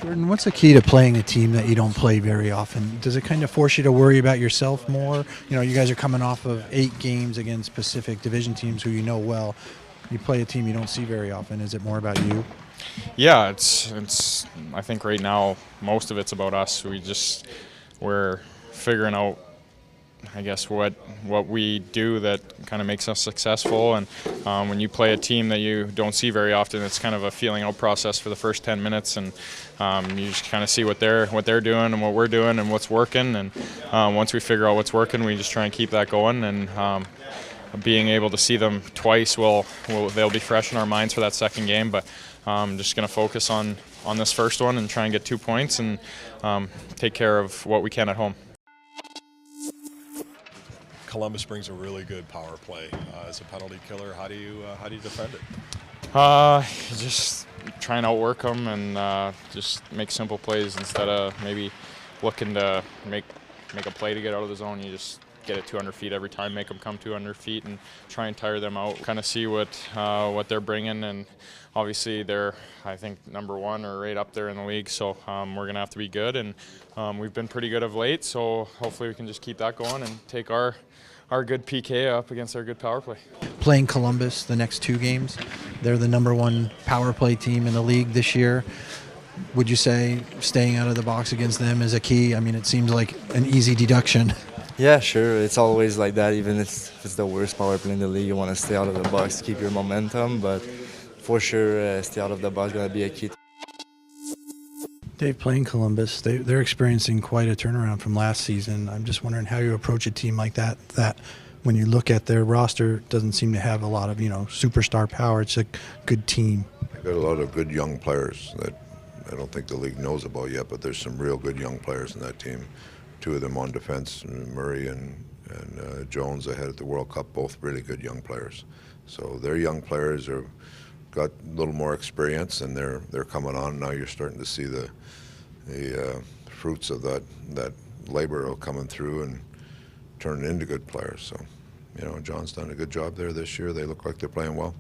Jordan, what's the key to playing a team that you don't play very often? Does it kind of force you to worry about yourself more? You know, you guys are coming off of 8 games against Pacific Division teams who you know well. You play a team you don't see very often. Is it more about you? Yeah, it's. I think right now most of it's about us. We're figuring out, I guess, what we do that kind of makes us successful. And when you play a team that you don't see very often, it's kind of a feeling out process for the first 10 minutes, and you just kind of see what they're doing and what we're doing and what's working. And once we figure out what's working, we just try and keep that going. And being able to see them twice, they'll be fresh in our minds for that second game. But just going to focus on this first one and try and get 2 points and take care of what we can at home. Columbus brings a really good power play. As a penalty killer, how do you defend it? Just try and outwork them and just make simple plays instead of maybe looking to make a play to get out of the zone. You just get it 200 feet every time, make them come 200 feet and try and tire them out. Kind of see what they're bringing, and obviously they're, I think, number 1 or right up there in the league, so we're going to have to be good, and we've been pretty good of late, so hopefully we can just keep that going and take our good PK up against our good power play. Playing Columbus the next 2 games, they're the number 1 power play team in the league this year. Would you say staying out of the box against them is a key? I mean, it seems like an easy deduction. Yeah, sure. It's always like that. Even if it's the worst power play in the league, you want to stay out of the box, keep your momentum. But for sure, stay out of the box is going to be a key. Dave, playing Columbus, they're experiencing quite a turnaround from last season. I'm just wondering how you approach a team like that when you look at their roster, doesn't seem to have a lot of, superstar power. It's a good team. They've got a lot of good young players that I don't think the league knows about yet, but there's some real good young players in that team. 2 of them on defense, Murray and Jones ahead at the World Cup, both really good young players. So their young players have got a little more experience, and they're coming on. Now you're starting to see the fruits of that labor coming through and turning into good players. So, John's done a good job there this year. They look like they're playing well.